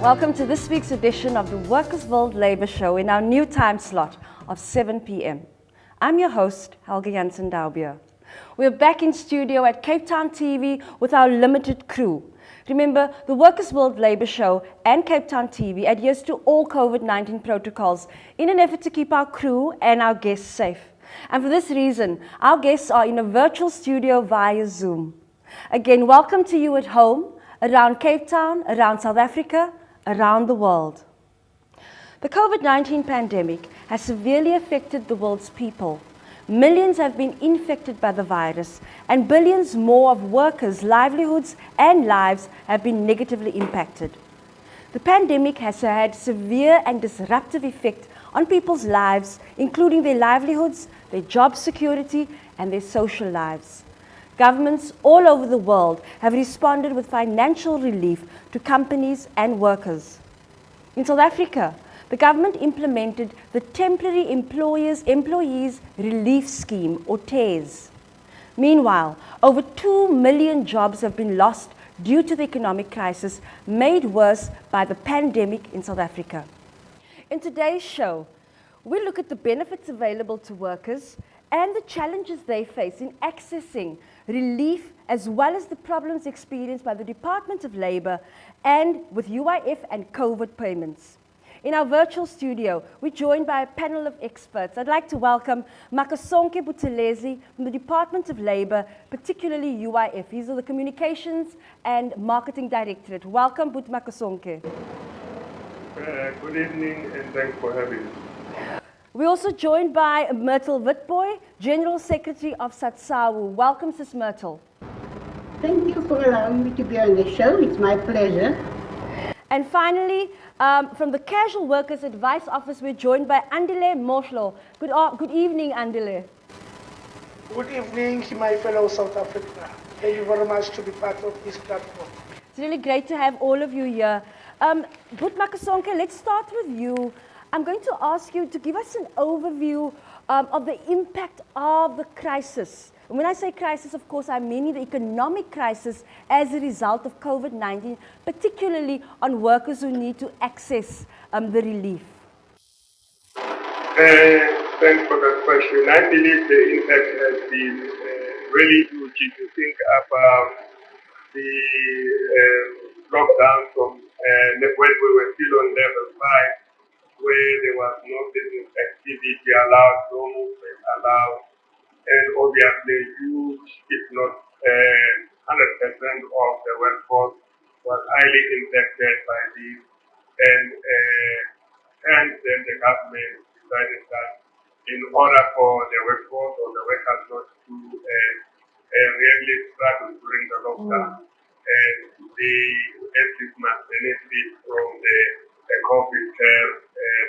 Welcome to this week's edition of the Workers' World Labour Show in our new time slot of 7 p.m. I'm your host, Helga Jansen-Doubier. We're back in studio at Cape Town TV with our limited crew. Remember, the Workers' World Labour Show and Cape Town TV adheres to all COVID-19 protocols in an effort to keep our crew and our guests safe. And for this reason, our guests are in a virtual studio via Zoom. Again, welcome to you at home, around Cape Town, around South Africa, around the world. The COVID-19 pandemic has severely affected the world's people. Millions have been infected by the virus, and billions more of workers' livelihoods and lives have been negatively impacted. The pandemic has had severe and disruptive effect on people's lives, including their livelihoods, their job security, and their social lives. Governments all over the world have responded with financial relief to companies and workers. In South Africa, the government implemented the Temporary Employees Relief Scheme, or TERS. Meanwhile, over 2 million jobs have been lost due to the economic crisis made worse by the pandemic in South Africa. In today's show, we look at the benefits available to workers and the challenges they face in accessing relief, as well as the problems experienced by the Department of Labour and with UIF and COVID payments. In our virtual studio, we're joined by a panel of experts. I'd like to welcome Makasonke Buthelezi from the Department of Labour, particularly UIF. He's the Communications and Marketing Directorate. Welcome, But Makasonke. Good evening and thanks for having me. We're also joined by Myrtle Witbooi, General Secretary of SATSAWU. Welcome, Sis Myrtle. Thank you for allowing me to be on the show. It's my pleasure. And finally, from the Casual Workers Advice Office, we're joined by Andile Moshlo. Good evening, Andile. Good evening, my fellow South Africa. Thank you very much to be part of this platform. It's really great to have all of you here. But Makasonke, let's start with you. I'm going to ask you to give us an overview of the impact of the crisis. And when I say crisis, of course, I mean the economic crisis as a result of COVID-19, particularly on workers who need to access the relief. Thanks for that question. I believe the impact has been really huge. If you think about the lockdown from when we were still on level 5, where there was no business activity allowed, no movement allowed, and obviously huge, if not 100% of the workforce was highly impacted by this, and then the government decided that in order for the workforce or the workers not to really struggle during the lockdown, and they at least must benefit from the COVID TERS,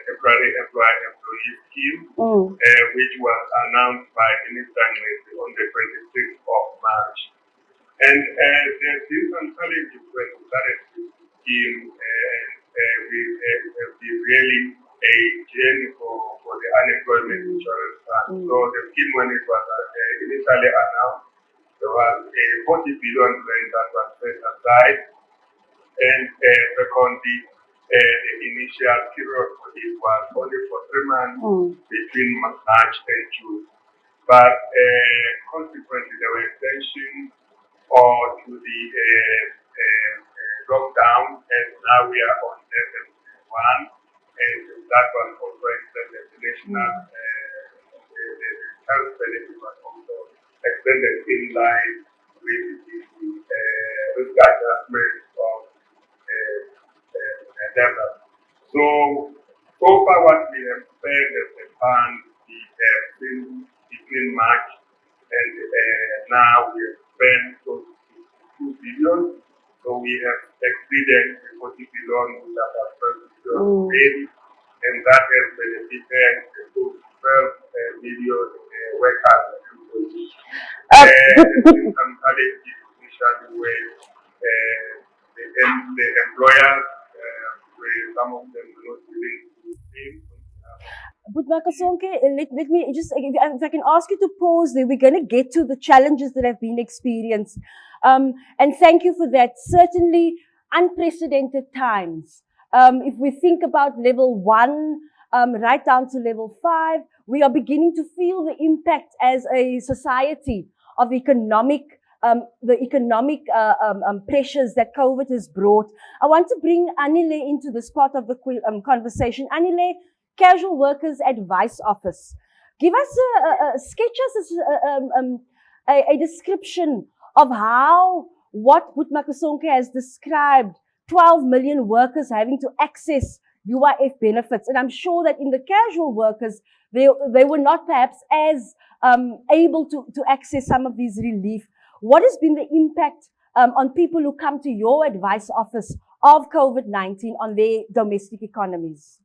Temporary Employee Scheme, which was announced by Minister Ngesi on the 26th of March. And there's been some challenges when we started this scheme, and we have been really a journey for the unemployment insurance fund. So the scheme, when it was initially announced, there was a 40 billion grant that was set aside, and secondly, the initial period for it was only for 3 months between March and June. But consequently, there were extensions to the lockdown, and now we are on level 1, and that was also extended to national. The health benefit was also extended in line with the risk adjustment of So far what we have spent as a fund, we have been between March and now we have spent close to 2 billion. So we have exceeded the 40 billion with about 12 billion paid, and that has benefited to 12 million workers. Some challenges initially with the employers, where some of them were not willing to pay. But Makasonke, let me just, if I can ask you to pause there, we're going to get to the challenges that have been experienced. And thank you for that. Certainly unprecedented times. If we think about level 1, right down to level 5, we are beginning to feel the impact as a society of the economic pressures that COVID has brought. I want to bring Anile into this part of the conversation. Anile, Casual Workers Advice Office. Give us sketch us a description of what Makasonke has described, 12 million workers having to access UIF benefits. And I'm sure that in the casual workers, they were not perhaps as able to access some of these relief. What has been the impact on people who come to your advice office of COVID-19 on their domestic economies?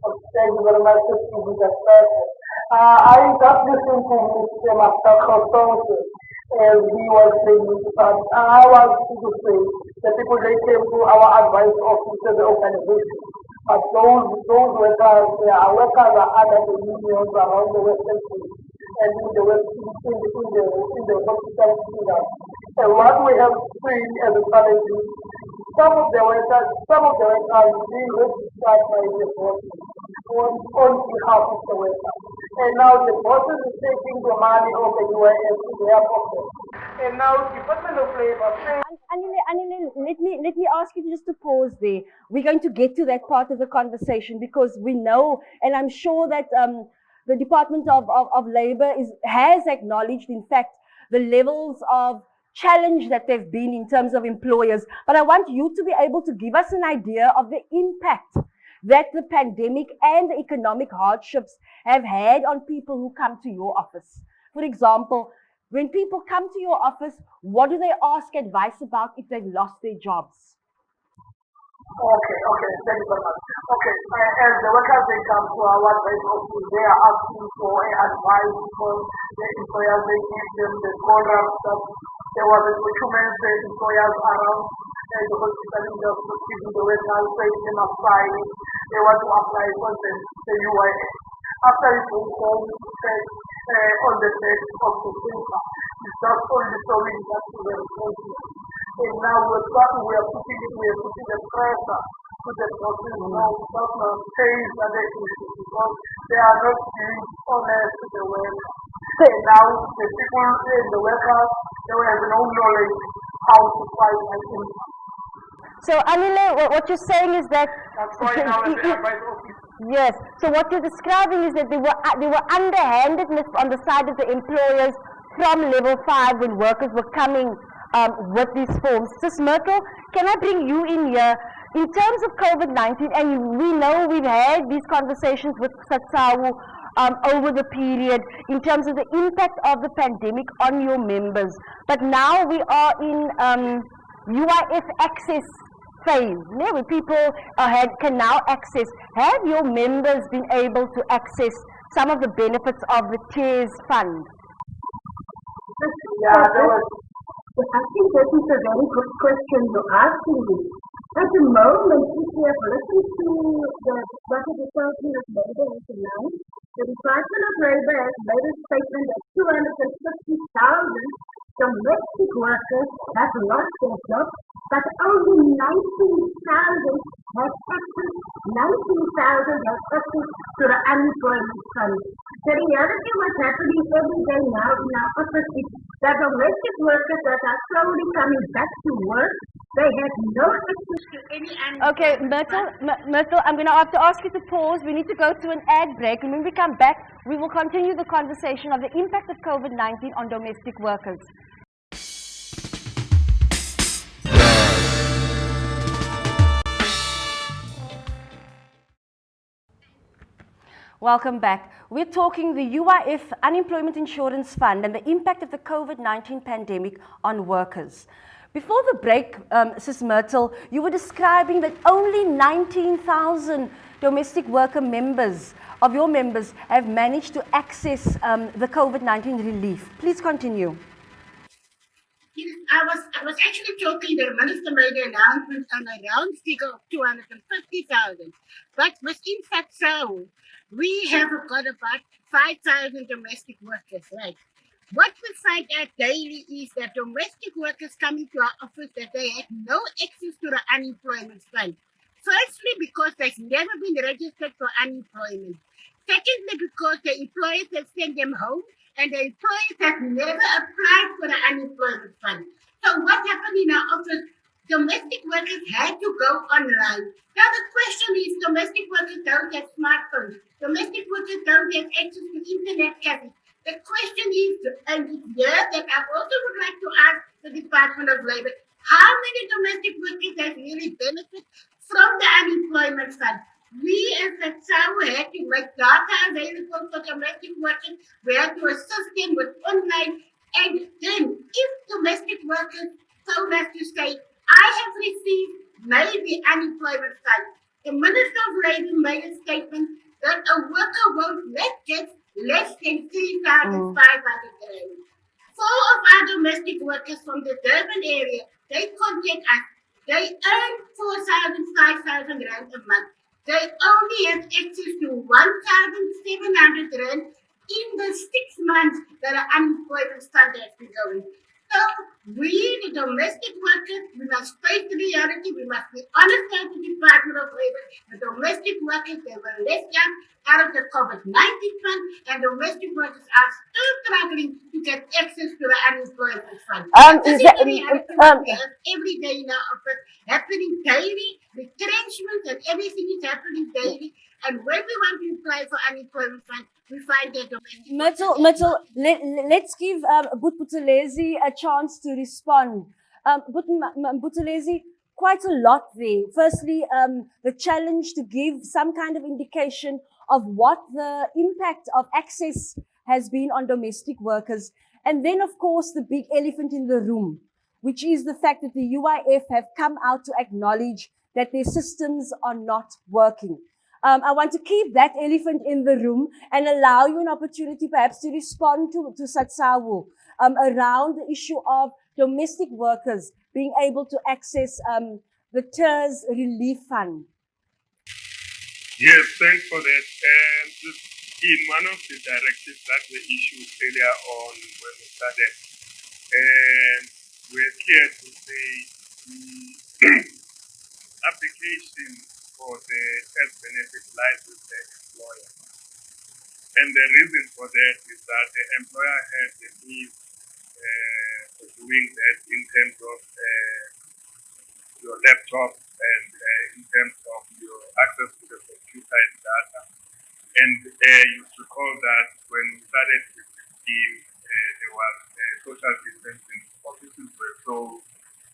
Thank you very much for giving that question. I got listening to Mr. Makasonke as he was saying that I want to say the people they came to our advice office as the organization. But those workers, our workers are under the unions around the Western Cape and in the hospital sector. And what we have seen as a challenge is some of the workers being registered by the bosses on behalf of the workers. And now the bosses is taking the money of the UIF to their pocket. And now Department of Labor Anile, let me ask you just to pause there. We're going to get to that part of the conversation because we know, and I'm sure that the Department of Labor has acknowledged, in fact, the levels of challenge that they've been in terms of employers. But I want you to be able to give us an idea of the impact that the pandemic and the economic hardships have had on people who come to your office. For example, when people come to your office, what do they ask advice about if they've lost their jobs? Okay, thank you very much. Okay, as the workers they come to our advice office, they are asking for advice because the employers they give them the contract that there was a document the employers around the hospital industry giving the workers saying them apply. They want to apply for the UIF. After it will come on the text of the paper, it's just only showing that to the responsible. And now we are putting the pressure to the process now to change the issue because they are not being honest to the workers. And now the people in the workers, they have no knowledge how to fight against them. So Anile, what you're saying is that That's why now the advice office. Yes. So what you're describing is that there were underhandedness on the side of the employers from level 5 when workers were coming with these forms. Sis Myrtle, can I bring you in here? In terms of COVID-19, and we know we've had these conversations with Satsawu over the period in terms of the impact of the pandemic on your members. But now we are in UIF access phase, where people can now access. Have your members been able to access some of the benefits of the TERS fund? Yeah, I think that is a very good question you're asking me. At the moment, if we have listened to what the Department of Labor has announced, the Department of Labor has made a statement that 250,000 domestic workers have lost their jobs, but only 19,000 have access, 19,000 have access to the unemployment fund. The reality what's happening every day now in our office is that domestic workers that are slowly coming back to work, they have no access to any unemployment. Okay, Myrtle, I'm going to have to ask you to pause. We need to go to an ad break, and when we come back, we will continue the conversation of the impact of COVID-19 on domestic workers. Welcome back. We're talking the UIF Unemployment Insurance Fund and the impact of the COVID-19 pandemic on workers. Before the break, Sis Myrtle, you were describing that only 19,000 domestic worker members of your members have managed to access the COVID-19 relief. Please continue. I was actually talking, the minister made an announcement on a round figure of 250,000. But within Fatso, we have got about 5,000 domestic workers, right? What we find out daily is that domestic workers coming to our office that they have no access to the unemployment fund. Firstly, because they've never been registered for unemployment. Secondly, because the employers have sent them home and the employers have never applied for the unemployment fund. So what happened in our office? Domestic workers had to go online. Now the question is, domestic workers don't have smartphones. Domestic workers don't have access to internet cafes. The question is, and it's here that I also would like to ask the Department of Labor, how many domestic workers have really benefited from the unemployment fund? We as a SAU had to make data available for domestic workers. We had to assist them with online. And then, if domestic workers told us to say, I have received maybe unemployment fund, the Minister of Labour made a statement that a worker won't get less than 3,500 rand. Four of our domestic workers from the Durban area, they contact us. They earn 4,000, 5,000 rand a month. They only have access to 1,700 rand in the 6 months that the unemployment fund has been going. So we, the domestic workers, we must face the reality. We must be honest with the Department of Labor. The domestic workers, they were left out of the COVID-19 fund, and domestic workers are still struggling to get access to the unemployment fund. This is the reality we have every day in our office, happening daily, retrenchment and everything is happening daily. And when we want to apply for unemployment fund, we find that domestic Mitchell, let's give Buthelezi a chance to respond. Buthelezi, quite a lot there. Firstly, the challenge to give some kind of indication of what the impact of access has been on domestic workers. And then, of course, the big elephant in the room, which is the fact that the UIF have come out to acknowledge that their systems are not working. I want to keep that elephant in the room and allow you an opportunity perhaps to respond to Satsawu around the issue of domestic workers being able to access the TERS relief fund. Yes, thanks for that. And in one of the directives that were issued earlier on when we started, and we're clear to say the application for the health benefit lies with the employer. And the reason for that is that the employer has the need for doing that in terms of your laptop and in terms of your access to the computer and data. And you recall that when we started with the scheme, there was social distancing offices were so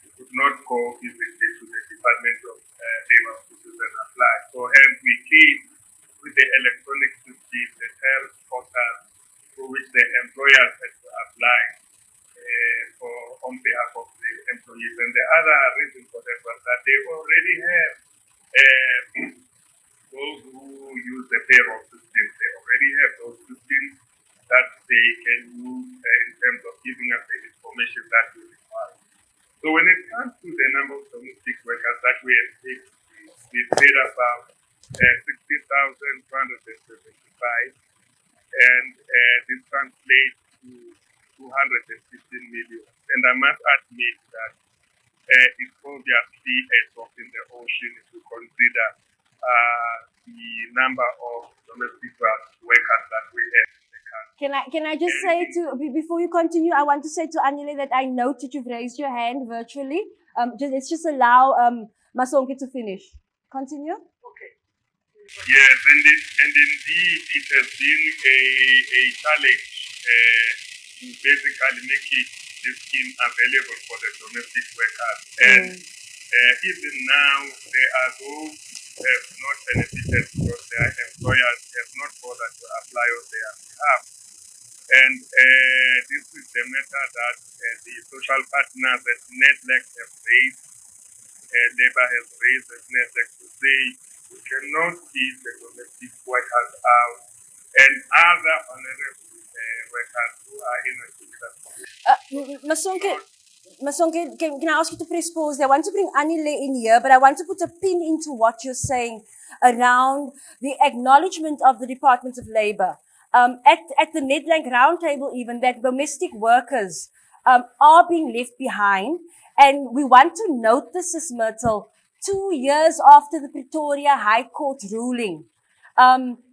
you could not go physically to the Department of Labor offices and apply. So hence we came with the electronic system, the TERS portal, for which the employers had to apply on behalf of the employees. And the other reason for that was that they already have those who use the payroll system. They already have those systems that they can use in terms of giving us the information that we require. So when it comes to the number of domestic workers that we have taken, we've paid about 60,275, and this translates to 215 million. And I must admit that it's obviously a drop in the ocean if you consider the number of domestic workers that we have in the country. Can I just say before you continue, I want to say to Anile that I note that you've raised your hand virtually. Let's just allow Masonke to finish. Continue. Okay. Yes, and indeed it has been a challenge to basically make this scheme available for the domestic workers. And even now, there are those who have not benefited because their employers have not bothered to apply on their behalf. And this is the matter that the social partners at NEDLEC have raised, Labour has raised at NEDLEC to say we cannot keep the domestic workers out and other vulnerable workers who are in a similar situation. Masonke, can I ask you to press pause there? I want to bring Anile in here, but I want to put a pin into what you're saying around the acknowledgement of the Department of Labour. At the Nedbank roundtable even, that domestic workers are being left behind. And we want to note this, Ms. Myrtle, 2 years after the Pretoria High Court ruling,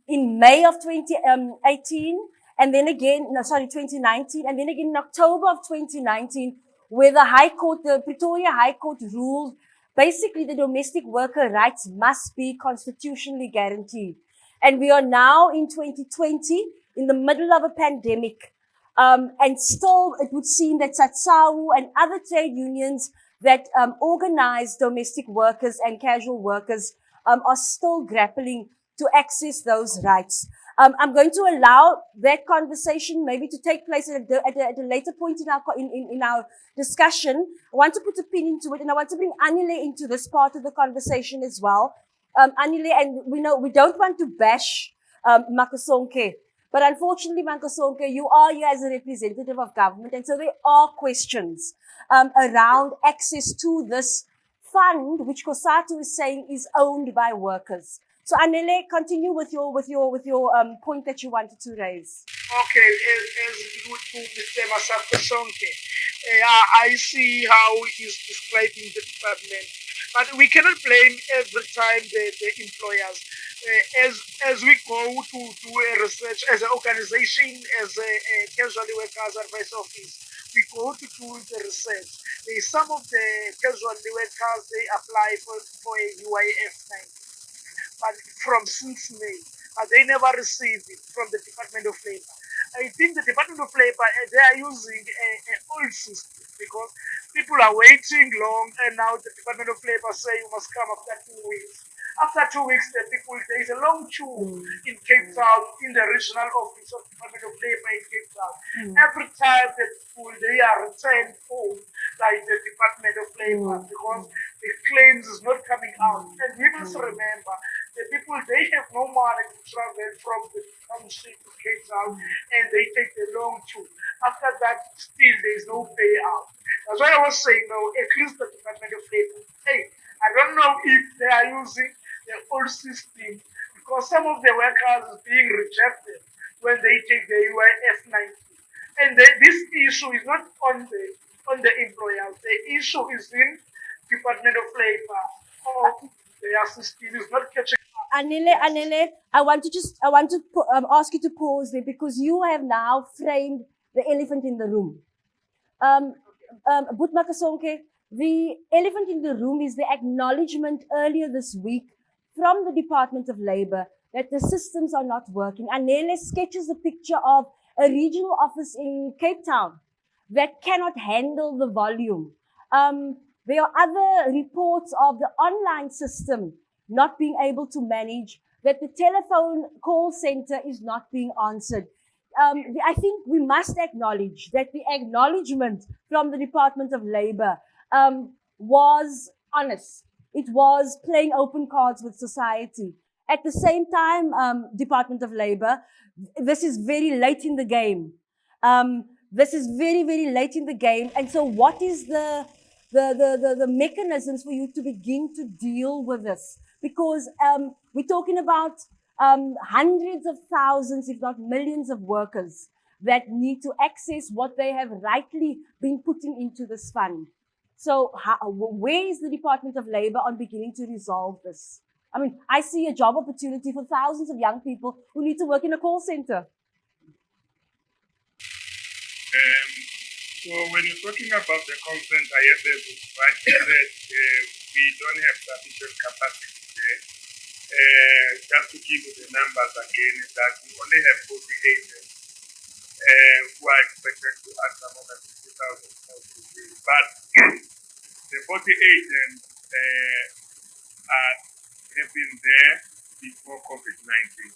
in May of 2018, and then again, 2019, and then again in October of 2019, where the Pretoria High Court ruled basically the domestic worker rights must be constitutionally guaranteed. And we are now in 2020, in the middle of a pandemic. And still, it would seem that SATSAU and other trade unions that organize domestic workers and casual workers are still grappling to access those rights. I'm going to allow that conversation maybe to take place at a later point in our discussion. I want to put a pin into it, and I want to bring Anile into this part of the conversation as well. Anile, and we don't want to bash Makasonke, but unfortunately, Makasonke, you are here as a representative of government, and so there are questions around access to this fund, which COSATU is saying is owned by workers. So Anele, continue with your point that you wanted to raise. Okay, as to Mr. Masakosonke, I see how he's describing the department, but we cannot blame every time the employers. As we go to do a research as an organization, as a casual workers advice office, we go to do the research. Some of the casual workers, they apply for a UIF 90. But from since May, but they never received it from the Department of Labor. I think the Department of Labor, they are using an old system because people are waiting long, and now the Department of Labor say you must come after 2 weeks. After 2 weeks, there is a long queue in Cape Town, in the regional office of the Department of Labor in Cape Town. Every time the people, they are returned home, like the Department of Labor, because the claims is not coming out. And we must remember, the people, they have no money to travel from the township to Cape Town, and they take the long queue. After that, still there is no payout. That's why I was saying, at least the Department of Labor. Hey, I don't know if they are using the old system, because some of the workers is being rejected when they take the UIF 90. And this issue is not on the employers. The issue is in Department of Labor. Their system is not catching. Anele, I want to ask you to pause there, because you have now framed the elephant in the room. Boet Makasonke, the elephant in the room is the acknowledgement earlier this week from the Department of Labor that the systems are not working. Anele sketches a picture of a regional office in Cape Town that cannot handle the volume. There are other reports of the online system not being able to manage, that the telephone call center is not being answered. I think we must acknowledge that the acknowledgement from the Department of Labor was honest. It was playing open cards with society. At the same time, Department of Labor, this is very late in the game. This is very, very late in the game. And so what is the mechanisms for you to begin to deal with this? Because we're talking about hundreds of thousands, if not millions of workers that need to access what they have rightly been putting into this fund. So where is the Department of Labor on beginning to resolve this? I mean, I see a job opportunity for thousands of young people who need to work in a call center. So when you're talking about the call center, yes, right, that we don't have sufficient capacity there. Just to give you the numbers again, is that we only have 40 agents who are expected to answer more than 50,000 calls a day. But the 40 agents have been there before COVID-19.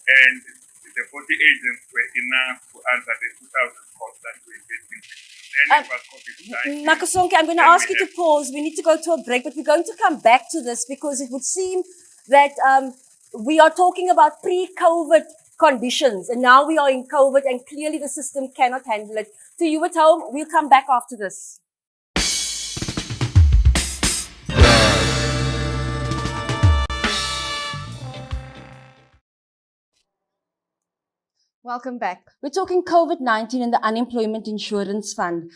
And the 40 agents were enough to answer the 2,000 calls that were getting. Makasonke, I'm going to ask you to pause. We need to go to a break, but we're going to come back to this because it would seem that we are talking about pre-COVID conditions, and now we are in COVID, and clearly the system cannot handle it. To you at home, we'll come back after this. Welcome back. We're talking COVID-19 and the Unemployment Insurance Fund.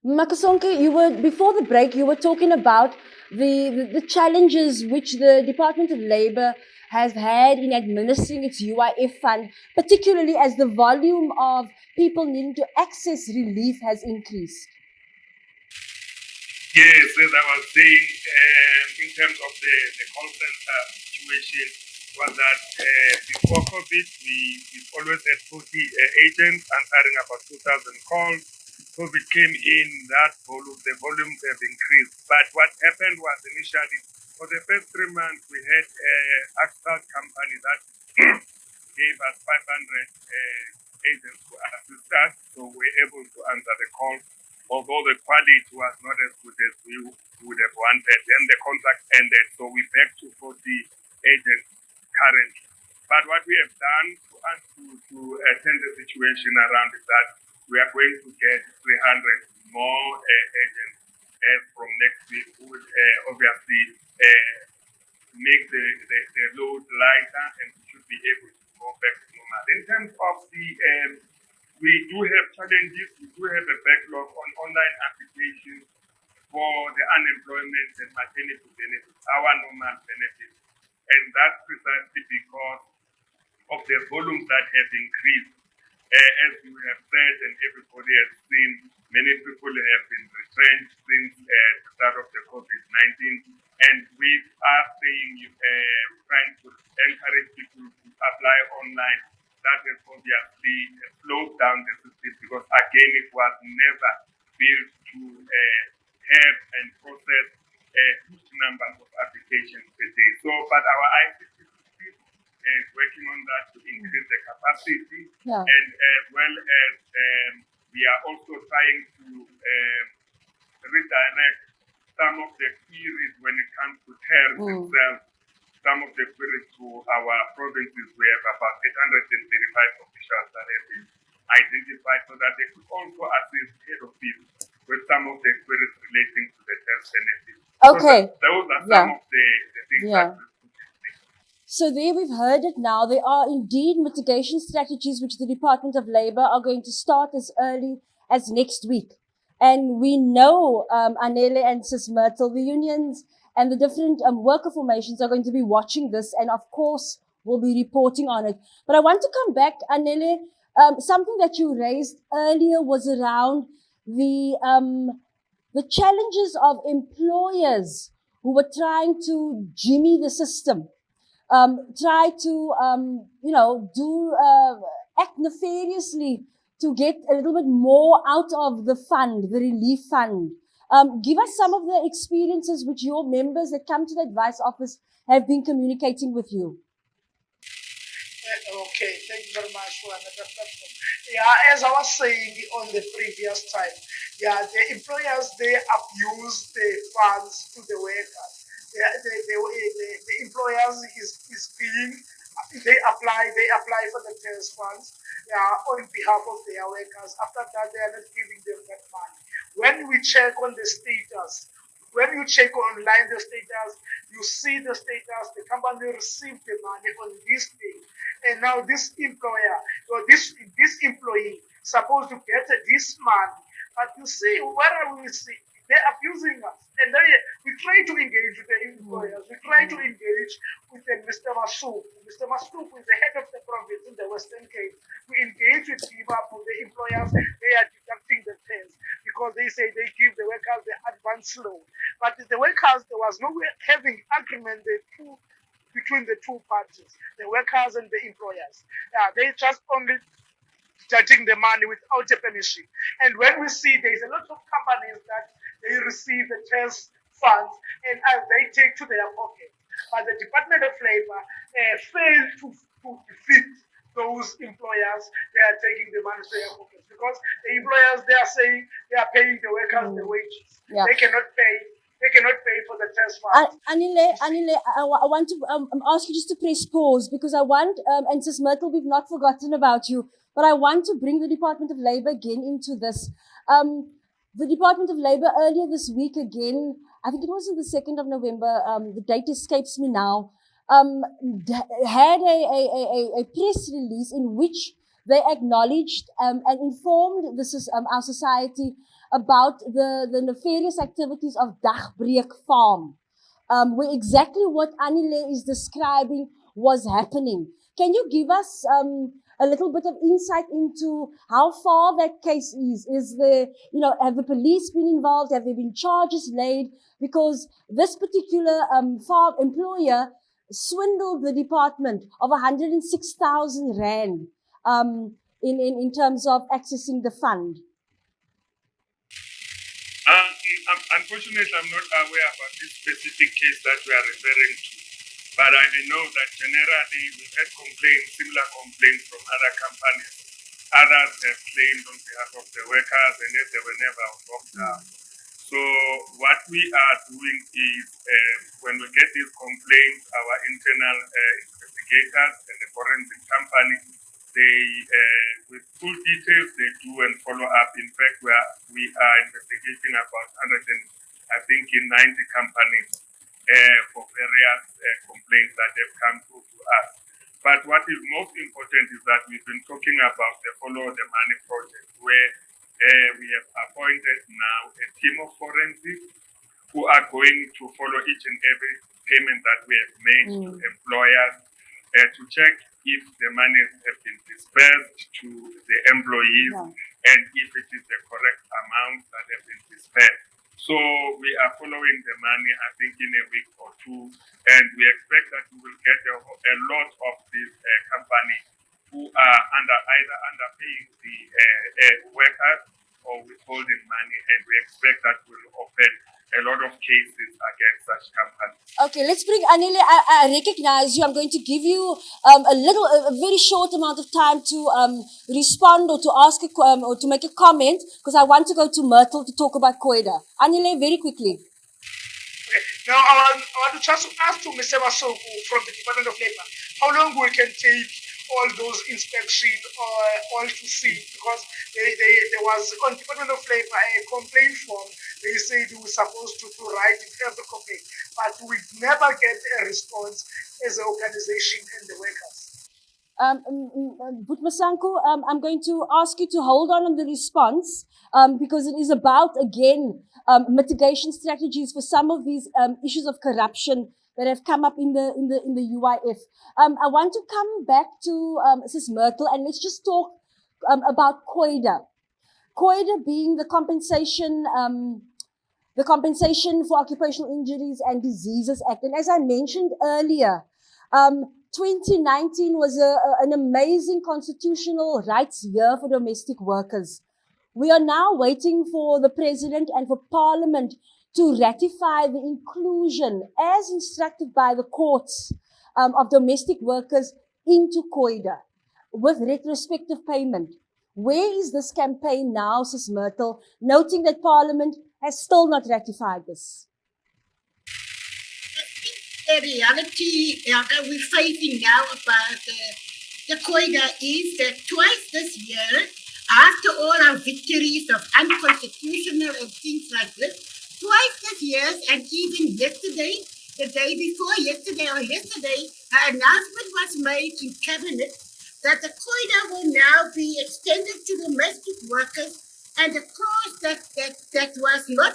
Makasonke, before the break, you were talking about the challenges which the Department of Labour has had in administering its UIF fund, particularly as the volume of people needing to access relief has increased. Yes, as I was saying, in terms of the call center situation, was that before COVID, we've always had 40 agents answering about 2,000 calls. COVID came in, the volumes have increased. But what happened was initially, for the first 3 months, we had a Axel company that gave us 500 agents to assist us, so we were able to answer the call. Although the quality was not as good as we would have wanted, then the contract ended, so we're back to 40 agents currently. But what we have done to attend the situation around is that we are going to get 300 more agents from next week, who will obviously make the load lighter, and we should be able to go back to normal. In terms of we do have challenges. We do have a backlog on online applications for the unemployment and maternity benefits, our normal benefits. And that's precisely because of the volumes that have increased. As you have said, and everybody has seen, many people have been retrenched since the start of the COVID-19. And we are saying, trying to encourage people to apply online. That has obviously slowed down the system, because again, it was never built to have and process huge numbers of applications per day. So, but our ICT system is working on that to increase the capacity, and as well as we are also trying to redirect some of the queries when it comes to TERS itself. Some of the queries to our provinces. We have about 835 officials that have been identified, so that they could also assist head office with some of the queries relating to the TERS benefits. Okay. So those are some of the things that we put in place. So there we've heard it now. There are indeed mitigation strategies which the Department of Labour are going to start as early as next week. And we know, Anele and Sis Myrtle, the unions and the different worker formations are going to be watching this, and of course will be reporting on it. But I want to come back, Anele. Something that you raised earlier was around the challenges of employers who were trying to jimmy the system, try to act nefariously to get a little bit more out of the fund, the relief fund. Give us some of the experiences which your members that come to the advice office have been communicating with you. Okay, thank you very much for another platform. Yeah, as I was saying on the previous time, the employers, they abuse the funds to the workers. The employers is being, they apply for the TERS funds on behalf of their workers. After that, they are not giving them that money. When we check on the status, when you check online the status, you see the status, the company received the money on this day. And now this employer, or this employee, supposed to get this money. But you see, where we see, they're abusing us. And we try to engage with the employers. We try to engage with Mr. Masuk. Mr. Masuk is the head of the province in the Western Cape. We engage with people, the employers. They are deducting the TERS because they say they give the workers the advance loan. But the workers, there was no way having agreement between the two parties, the workers and the employers. They just only judging the money without a permission. And when we see there's a lot of companies that they receive the TERS funds and they take to their pocket. But the Department of Labour failed to defeat those employers. They are taking the money to their pockets because the employers, they are saying they are paying the workers the wages. Yeah. They cannot pay for the TERS funds. Anile, I want to ask you just to press pause because I want, and Sis Myrtle, we've not forgotten about you, but I want to bring the Department of Labour again into this. The Department of Labour earlier this week again, I think it was on the 2nd of November, the date escapes me now, had a press release in which they acknowledged and informed our society about the nefarious activities of Dagbreek Farm, where exactly what Anile is describing was happening. Can you give us a little bit of insight into how far that case is? Is there, have the police been involved? Have there been charges laid? Because this particular farm employer swindled the department of 106,000 rand in terms of accessing the fund. Unfortunately, I'm not aware about this specific case that we are referring to. But I know that generally we've had similar complaints from other companies. Others have claimed on behalf of the workers and yet they were never locked down. So what we are doing is when we get these complaints, our internal investigators and the forensic company, they, with full details, they do and follow up. In fact, we are investigating about 90 companies for various complaints that have come through to us. But what is most important is that we've been talking about the Follow the Money project, where we have appointed now a team of forensics who are going to follow each and every payment that we have made to employers to check if the monies have been dispersed to the employees and if it is the correct amount that have been dispersed. So we are following the money, I think, in a week or two, and we expect that we will get a lot of these companies who are either underpaying the workers or withholding money, and we expect that will open a lot of cases against such companies. Okay, let's bring Anile. I recognize you. I'm going to give you a very short amount of time to respond or to ask or to make a comment, because I want to go to Myrtle to talk about COIDA. Anile, very quickly. Okay. Now, I want to just ask to Mr. Masoku from the Department of Labor, how long we can take all those inspections all to see, because there was on Department of Labor a complaint form. They said we were supposed to write in every complaint, but we never get a response as an organization and the workers. Butmasanko, I'm going to ask you to hold on the response because it is about, again, mitigation strategies for some of these issues of corruption that have come up in the UIF. I want to come back to Ms. Myrtle, and let's just talk about COIDA. COIDA being the Compensation for Occupational Injuries and Diseases Act. And as I mentioned earlier, 2019 was an amazing constitutional rights year for domestic workers. We are now waiting for the President and for Parliament to ratify the inclusion, as instructed by the courts, of domestic workers into COIDA with retrospective payment. Where is this campaign now, Sis Myrtle, noting that Parliament has still not ratified this? The reality that we're facing now about the COIDA is that twice this year, after all our victories of unconstitutional and things like this, twice this year, and even yesterday, the day before yesterday, an announcement was made in Cabinet that the COIDA will now be extended to domestic workers, and the clause that was not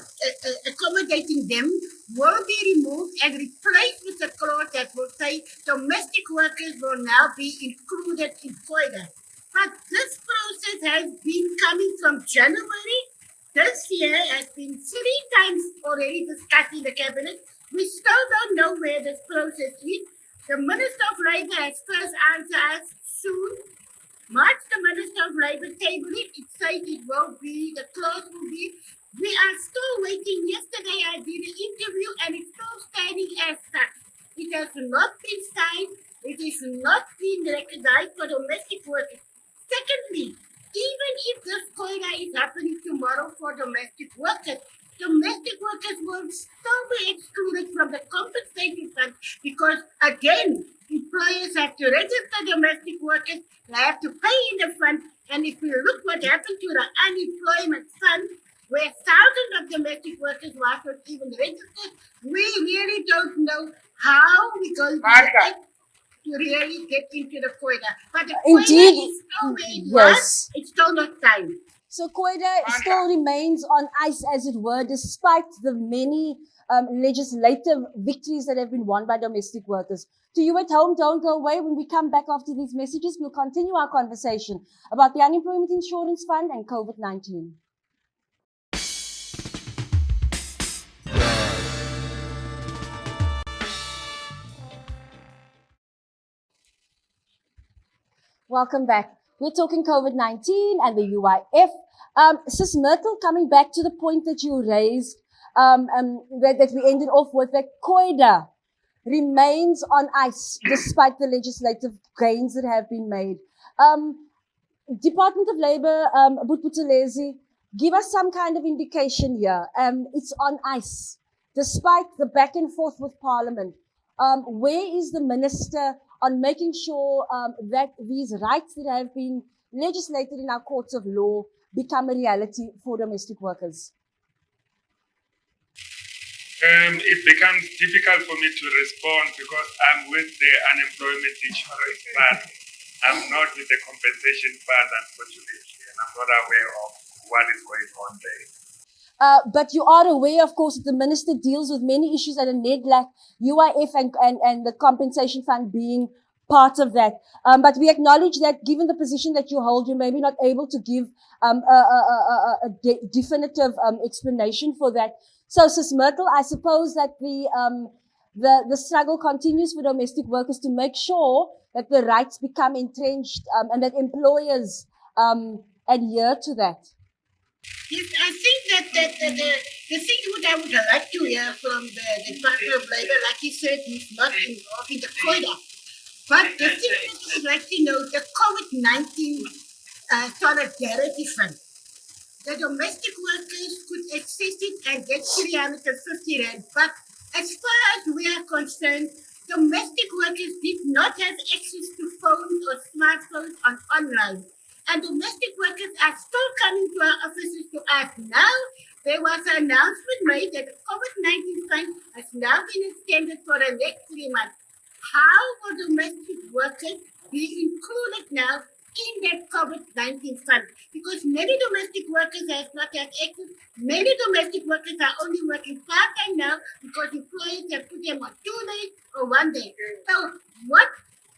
accommodating them will be removed and replaced with a clause that will say domestic workers will now be included in COIDA. But this process has been coming from January. This year has been 3 times already discussed in the Cabinet. We still don't know where this process is. The Minister of Labour has first answered us soon. March, the Minister of Labour tabled it. It said it will be, the clause will be. We are still waiting. Yesterday I did an interview and it's still standing as such. It has not been signed. It is not been recognized for domestic workers. Secondly, even if this COIDA is happening tomorrow for domestic workers will still be excluded from the compensation fund because, again, employers have to register domestic workers, they have to pay in the fund, and if we look what happened to the unemployment fund, where thousands of domestic workers were not even registered, we really don't know how we're going to to really get into the COIDA. But the Indeed, COIDA is still where it yes. was. It's still not time. So COIDA still remains on ice, as it were, despite the many legislative victories that have been won by domestic workers. To you at home, don't go away. When we come back after these messages, we'll continue our conversation about the Unemployment Insurance Fund and COVID-19. Welcome back. We're talking COVID-19 and the UIF. Sis Myrtle, coming back to the point that you raised, that we ended off with, that COIDA remains on ice despite the legislative gains that have been made. Department of Labour, Buthelezi, give us some kind of indication here. It's on ice despite the back and forth with Parliament. Where is the Minister on making sure that these rights that have been legislated in our courts of law become a reality for domestic workers? It becomes difficult for me to respond because I'm with the Unemployment Insurance Fund. I'm not with the Compensation Fund, unfortunately, and I'm not aware of what is going on there. But you are aware, of course, that the Minister deals with many issues at a NEDLAC, UIF and the Compensation Fund being part of that. But we acknowledge that given the position that you hold, you may be not able to give a definitive explanation for that. So, Sis Myrtle, I suppose that the struggle continues for domestic workers to make sure that the rights become entrenched and that employers adhere to that. Yes, I think that the thing what I would like to hear from the Department of Labour, like you said, is not involved in the COIDA. But the thing that I would like to know, the COVID-19 solidarity fund. The domestic workers could access it and get 350 rand. But as far as we are concerned, domestic workers did not have access to phones or smartphones online. And domestic workers are still coming to our offices to ask now. There was an announcement made that the COVID-19 fund has now been extended for the next 3 months. How will domestic workers be included now in that COVID-19 fund? Because many domestic workers have not had access. Many domestic workers are only working part-time now because employers have put them on 2 days or 1 day. So what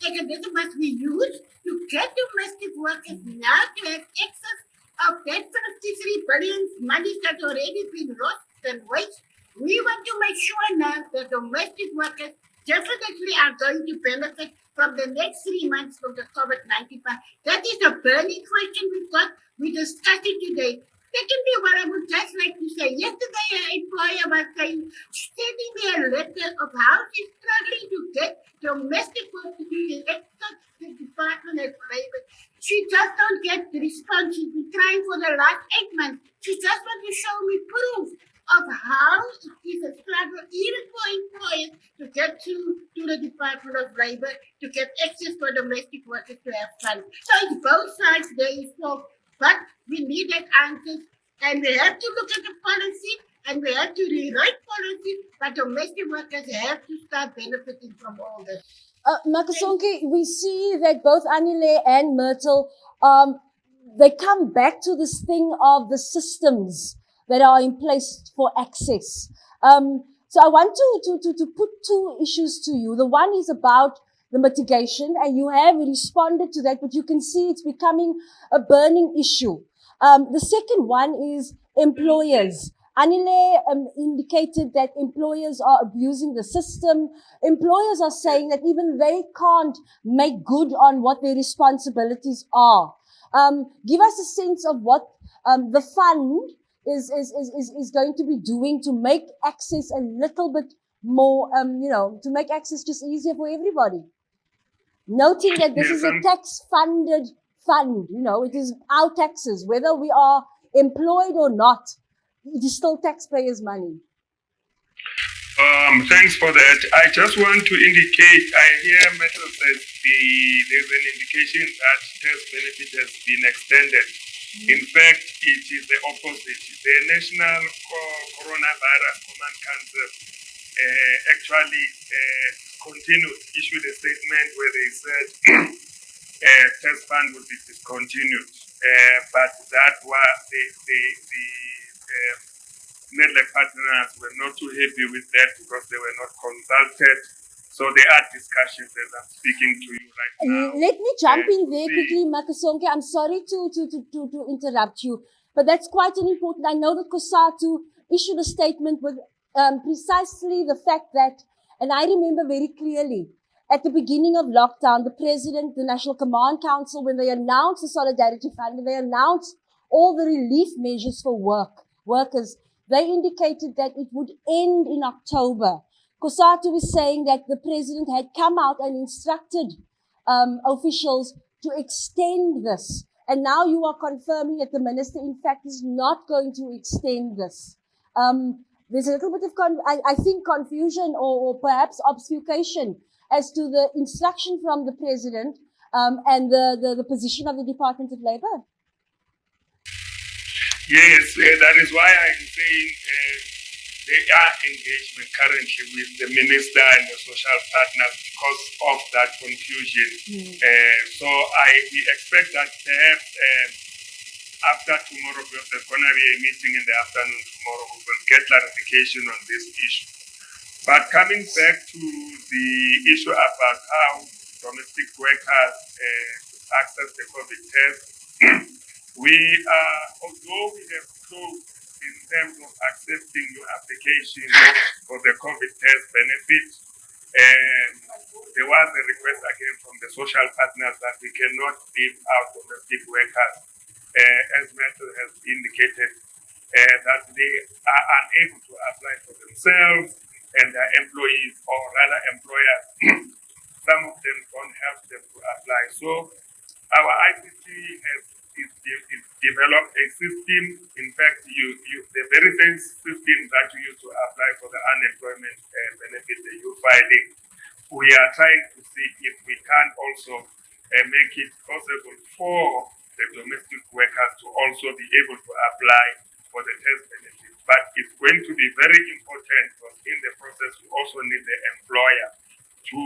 mechanism must we use to get domestic workers now to have access of that 53 billion money that's already been lost and waste? We want to make sure now that domestic workers definitely are going to benefit from the next 3 months from the COVID-19 fund. That is a burning question we've got. We discussed it today. Secondly, what I would just like to say, yesterday an employer was saying, sending me a letter of how she's struggling to get domestic workers to get to the Department of Labour. She just don't get the response. She's been trying for the last 8 months. She just wants to show me proof of how it is a struggle even for employers to get to the Department of Labour to get access for domestic workers to have funds. So it's both sides there is talk, but we needed answers and we have to look at the policy and we have to rewrite policy, but domestic workers have to start benefiting from all this. Makasonke, we see that both Anile and Myrtle, they come back to this thing of the systems that are in place for access. So I want to put 2 issues to you. The one is about the mitigation, and you have responded to that, but you can see it's becoming a burning issue. The second one is employers. Anile indicated that employers are abusing the system. Employers are saying that even they can't make good on what their responsibilities are. Give us a sense of what the fund is going to be doing to make access a little bit more, to make access just easier for everybody. Noting that this is a tax-funded fund, it is our taxes, whether we are employed or not, it is still taxpayers' money. Thanks for that. I just want to indicate, I hear Metal says there's an indication that TERS benefit has been extended. In fact, it is the opposite. The National Coronavirus Command Council actually discontinued, issued a statement where they said TERS fund will be discontinued. But that was the network partners were not too happy with that because they were not consulted. So there are discussions as I'm speaking to you right now. Let me jump in there quickly, Makasonke. I'm sorry to interrupt you, but that's quite an important. I know that COSATU issued a statement with precisely the fact that, and I remember very clearly, at the beginning of lockdown, the president, the National Command Council, when they announced the Solidarity Fund, when they announced all the relief measures for workers, they indicated that it would end in October. COSATU was saying that the president had come out and instructed officials to extend this. And now you are confirming that the minister, in fact, is not going to extend this. There's a little bit of, I think, confusion or perhaps obfuscation as to the instruction from the president and the position of the Department of Labour. Yes, that is why I'm saying there are engagement currently with the minister and the social partners because of that confusion. So we expect that perhaps after tomorrow, because there's going to be a meeting in the afternoon tomorrow, we will get clarification on this issue. But coming back to the issue about how domestic workers access the COVID test, we are, although we have closed in terms of accepting new applications for the COVID test benefit, there was a request again from the social partners that we cannot leave out domestic workers, as Matthew has indicated, that they are unable to apply for themselves and their employees, or rather employers. Some of them don't help them to apply. So our ICT has developed a system. In fact, the very same system that you use to apply for the unemployment benefit, the youth filing, we are trying to see if we can also make it possible for the domestic workers to also be able to apply for the test benefit. But it's going to be very important because in the process, we also need the employer to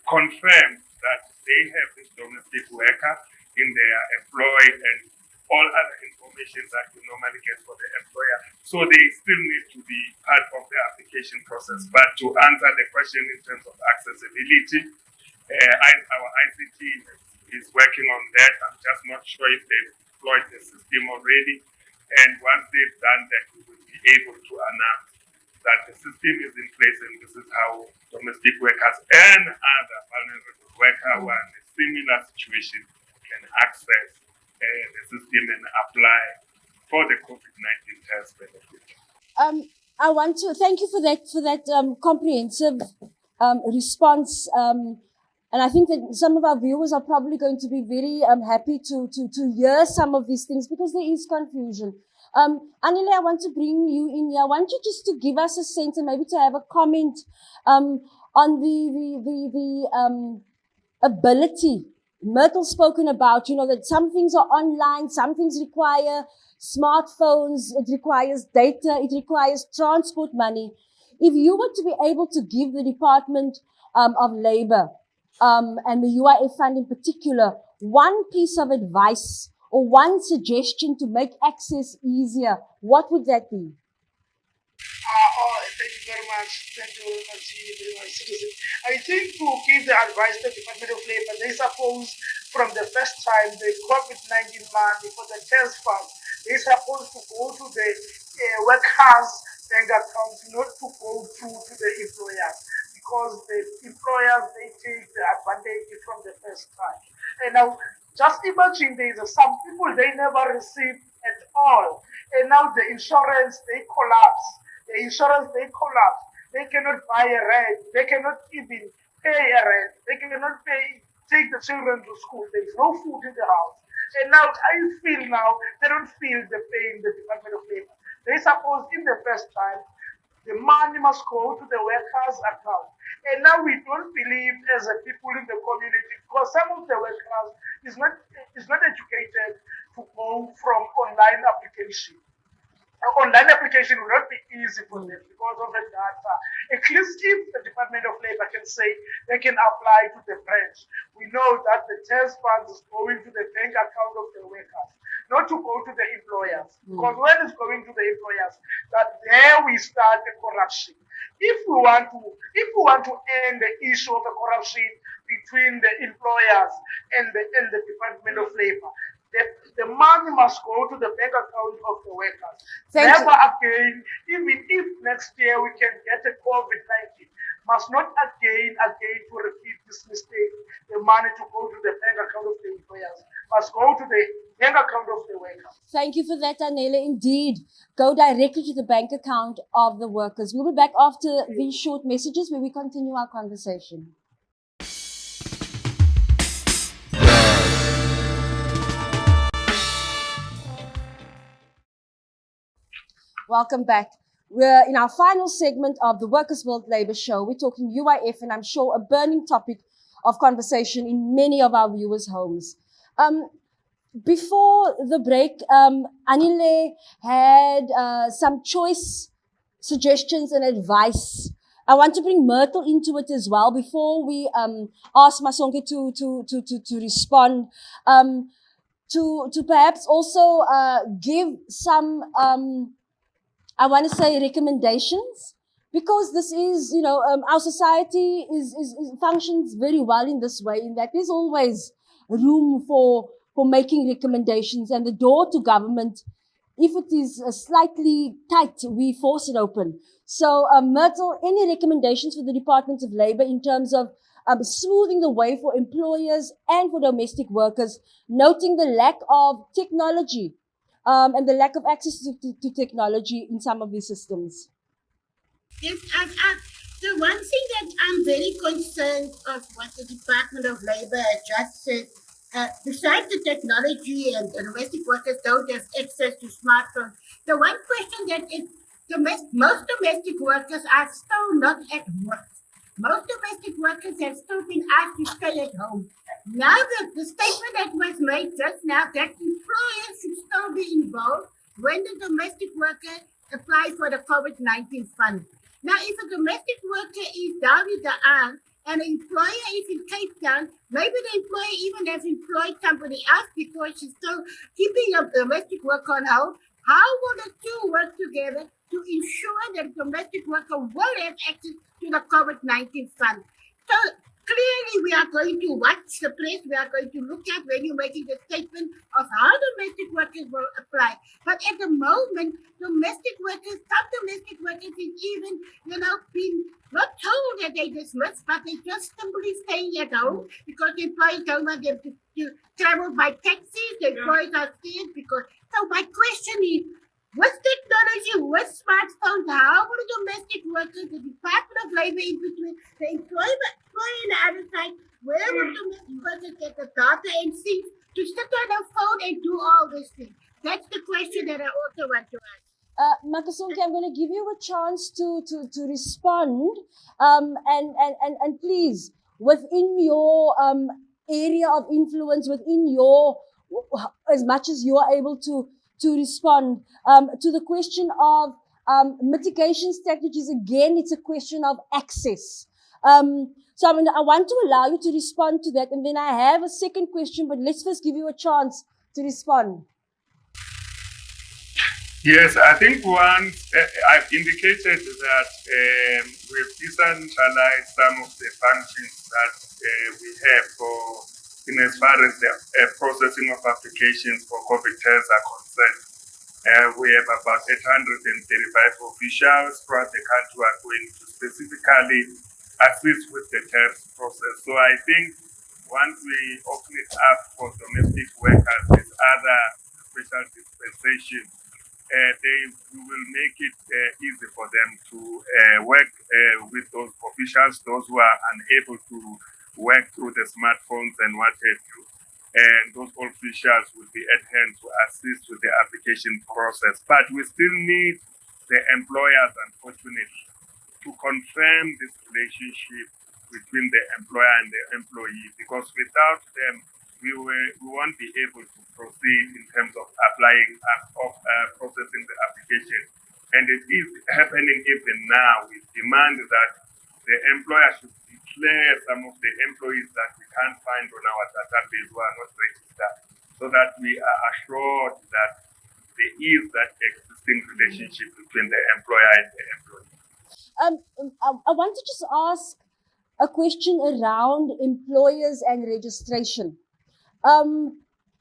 confirm that they have this domestic worker in their employ and all other information that you normally get for the employer. So they still need to be part of the application process. But to answer the question in terms of accessibility, our ICT is working on that. I'm just not sure if they've deployed the system already. And once they've done that, we will be able to announce that the system is in place and this is how domestic workers and other vulnerable workers who are in a similar situation can access the system and apply for the COVID-19 test benefit. I want to thank you for that comprehensive response. And I think that some of our viewers are probably going to be very happy to hear some of these things because there is confusion. Anile, I want to bring you in here. I want you just to give us a sense and maybe to have a comment on the ability. Myrtle spoken about, that some things are online, some things require smartphones, it requires data, it requires transport money. If you were to be able to give the Department of Labour and the UIF fund in particular one piece of advice or one suggestion to make access easier, what would that be? Thank you very much. Thank you very much, citizen. I think to give the advice to the Department of Labour, they suppose from the first time the COVID-19 money for the TERS fund, they supposed to go to the workers' bank accounts, not to go through to the employers, because the employers, they take the advantage from the first time. And now, just imagine there's some people, they never receive at all. And now the insurance, they collapse. The insurance, they collapse. They cannot buy a rent. They cannot even pay a rent. They cannot take the children to school. There's no food in the house. And now I feel now they don't feel the pain, the Department of Labour. They suppose in the first time, the money must go to the workers' account. And now we don't believe as a people in the community, because some of the workers is not educated to go from online application. online application will not be easy for them because of the data. At least if the Department of Labor can say they can apply to the branch, we know that the TERS funds is going to the bank account of the workers, not to go to the employers. Because when it's going to the employers, that there we start the corruption. If we want to end the issue of the corruption between the employers and the Department of Labor, the money must go to the bank account of the workers. Never again, even if next year we can get a COVID-19, must not again to repeat this mistake. The money to go to the bank account of the employers must go to the bank account of the workers. Thank you for that, Anela. Indeed, go directly to the bank account of the workers. We'll be back after these short messages where we continue our conversation. Welcome back. We're in our final segment of the Workers' World Labour Show. We're talking UIF, and I'm sure a burning topic of conversation in many of our viewers' homes. Before the break, Anile had some choice suggestions and advice. I want to bring Myrtle into it as well before we ask Masonke to respond. To perhaps also give some I want to say recommendations, because this is, our society is functions very well in this way, in that there's always room for making recommendations, and the door to government, if it is slightly tight, we force it open. So, Myrtle, any recommendations for the Department of Labor in terms of smoothing the way for employers and for domestic workers, noting the lack of technology and the lack of access to technology in some of these systems? Yes, the one thing that I'm very concerned of what the Department of Labor has just said, besides the technology and the domestic workers don't have access to smartphones, the one question that is most domestic workers are still not at work. Most domestic workers have still been asked to stay at home. Now the statement that was made just now that employers should still be involved when the domestic worker applies for the COVID-19 fund. Now, if a domestic worker is down in the arm and an employer is in Cape Town, maybe the employer even has employed somebody else because she's still keeping a domestic worker on hold. How will the two work together to ensure that the domestic worker will have access to the COVID-19 fund? So clearly, we are going to watch the press. We are going to look at when you're making the statement of how domestic workers will apply. But at the moment, some domestic workers is even, been not told that they dismissed, but they just simply staying at home because the employers don't want them to travel by taxis. The employers are scared because. So my question is, with technology, with smartphones, how will the domestic workers, the Department of Labor in between, the employer on the other side, where will domestic workers get the data and things to sit on the phone and do all these things? That's the question that I also want to ask. Makasonke, I'm going to give you a chance to respond, and please, within your area of influence, within your, as much as you are able to respond to the question of mitigation strategies. Again, it's a question of access. So I want to allow you to respond to that, and then I have a second question, but let's first give you a chance to respond. Yes, I think once I've indicated that we've decentralized some of the functions that we have in as far as the processing of applications for COVID TERS are concerned. We have about 835 officials throughout the country who are going to specifically assist with the TERS process. So I think once we open it up for domestic workers with other special dispensations, we will make it easy for them to work with those officials, those who are unable to work through the smartphones and what have you. And those officials will be at hand to assist with the application process. But we still need the employers, unfortunately, to confirm this relationship between the employer and the employee, because without them, we won't be able to proceed in terms of applying, processing the application education. And it is happening even now. We demand that the employer should declare some of the employees that we can't find on our database who are not registered, so that we are assured that there is that existing relationship between the employer and the employee. I want to just ask a question around employers and registration.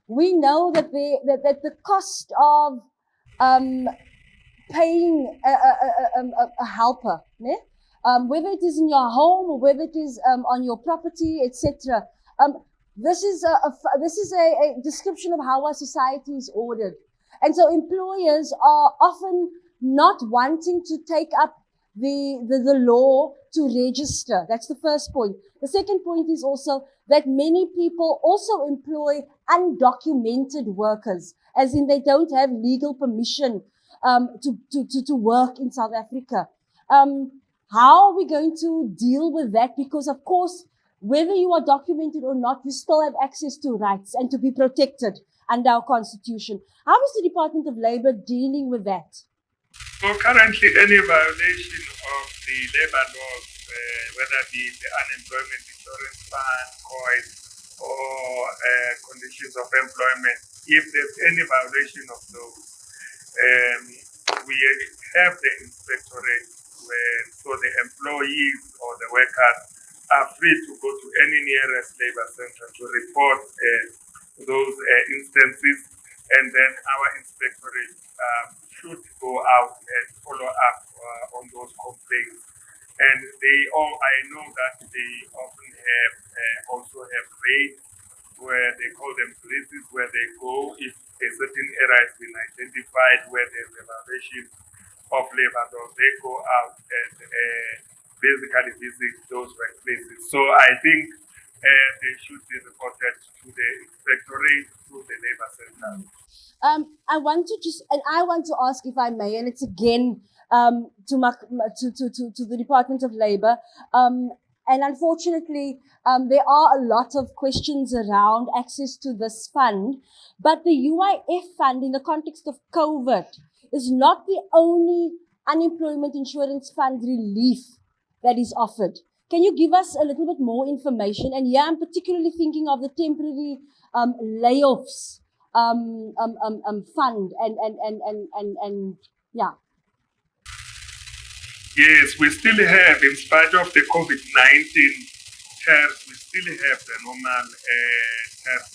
We know that the cost of paying a helper, né? Whether it is in your home or whether it is on your property, etc. This is a description of how our society is ordered, and so employers are often not wanting to take up the law to register. That's the first point. The second point is also that many people also employ undocumented workers, as in they don't have legal permission to work in South Africa. How are we going to deal with that? Because of course, whether you are documented or not, you still have access to rights and to be protected under our constitution. How is the Department of Labour dealing with that? So currently, any violation of the labour laws, whether it be the Unemployment Insurance Fund, COID, or conditions of employment, if there's any violation of those, we have the inspectorate so the employees or the workers are free to go to any nearest labour centre to report those instances, and then our inspectorate should go out and follow up on those complaints. And I know that they often also have raids where they call them places where they go if a certain area has been identified where there's a violation of labour laws. They go out and basically visit those workplaces. So I think they should be reported to the inspectorate, to the labour centre. I want to ask, if I may, and it's again to the Department of Labour. And unfortunately, there are a lot of questions around access to this fund. But the UIF fund, in the context of COVID, is not the only unemployment insurance fund relief that is offered. Can you give us a little bit more information? And here I'm particularly thinking of the temporary layoffs fund and yeah. Yes, we still have, in spite of the COVID-19 TERS, we still have the normal TERS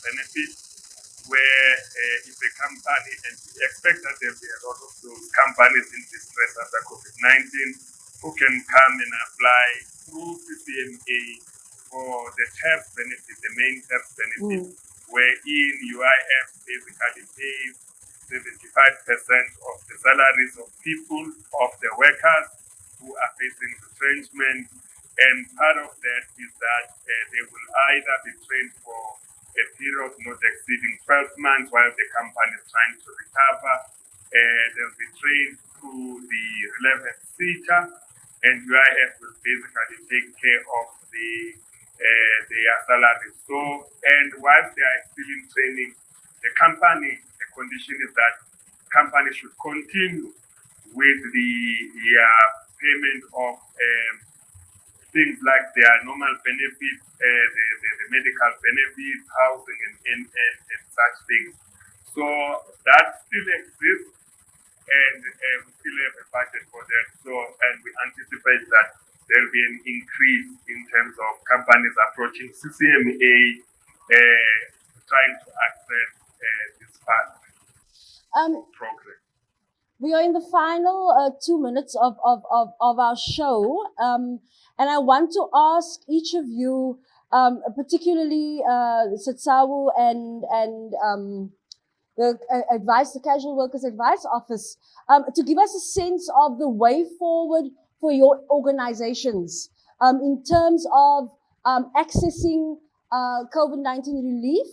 benefits, where if a company, and we expect that there will be a lot of those companies in distress after COVID-19 who can come and apply through CCMA for the TERS benefit, the main TERS benefit, wherein UIF basically pays 75% of the salaries of people, of the workers who are facing retrenchment. And part of that is that they will either be trained for a period not exceeding 12 months while the company is trying to recover. They'll be trained through the relevant sector, and UIF will basically take care of their salaries. So, and whilst they are still in training, the condition is that company should continue with their payment of things like their normal benefits, the medical benefits, housing, and such things. So that still exists, and we still have a budget for that. So, and we anticipate that there will be an increase in terms of companies approaching CCMA, trying to access this fund program. We are in the final 2 minutes of our show, and I want to ask each of you, particularly Setsawu and the Casual Workers Advice Office, to give us a sense of the way forward for your organizations in terms of accessing COVID-19 relief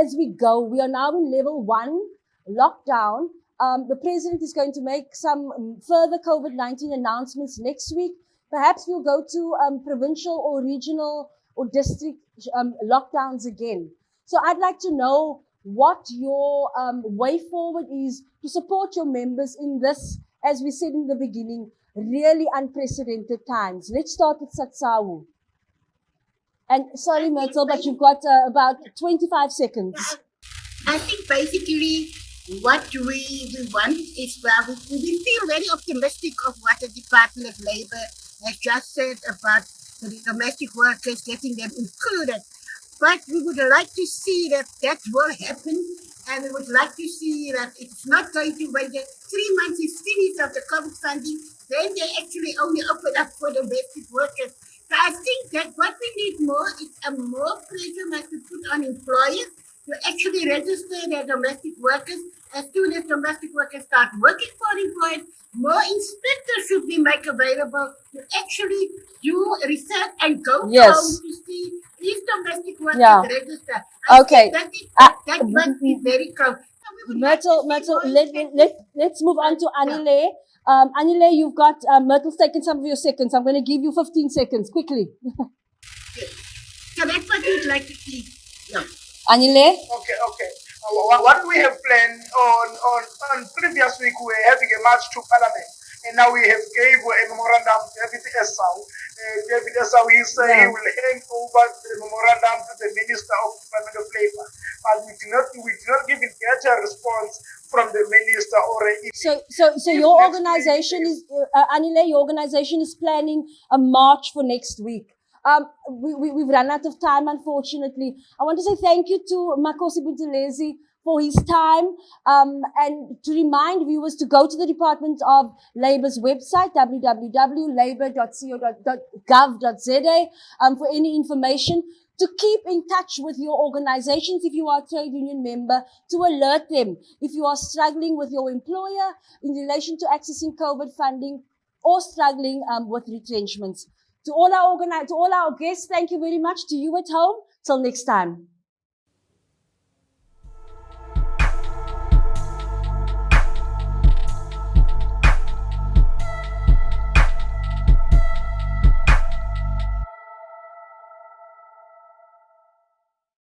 as we go. We are now in level 1, lockdown. The president is going to make some further COVID-19 announcements next week. Perhaps we'll go to provincial or regional or district lockdowns again. So I'd like to know what your way forward is to support your members in this, as we said in the beginning, really unprecedented times. Let's start with Satsawu. And sorry, Myrtle, but you've got about 25 seconds. I think basically what we want is, well, we feel very optimistic of what the Department of Labor has just said about the domestic workers, getting them included. But we would like to see that will happen, and we would like to see that it's not going to, when the 3 months is finished of the COVID funding, then they actually only open up for domestic workers. So I think that what we need more is a more pressure must be put on employers to actually register their domestic workers. As soon as domestic workers start working for employers, more inspectors should be made available to actually do research and go home to see if domestic workers register. Okay. That must be very close. Myrtle, let's move on to Anile. Anile, you've got Myrtle's taken some of your seconds. I'm going to give you 15 seconds, quickly. So that's what we'd like to see. Yeah. Anile? Okay. What we have planned on previous week, we were having a march to Parliament, and now we have gave a memorandum to David Esau. David Esau, he said he will hand over the memorandum to the Minister of Department of Labor, but we did not give it a response from the minister or So your organization is Anile, your organization is planning a march for next week. We've run out of time, unfortunately. I want to say thank you to Makosi Buntelezi for his time, and to remind viewers to go to the Department of Labor's website, www.labor.co.gov.za, for any information, to keep in touch with your organizations if you are a trade union member, to alert them if you are struggling with your employer in relation to accessing COVID funding or struggling with retrenchments. To all our guests, thank you very much. To you at home, till next time.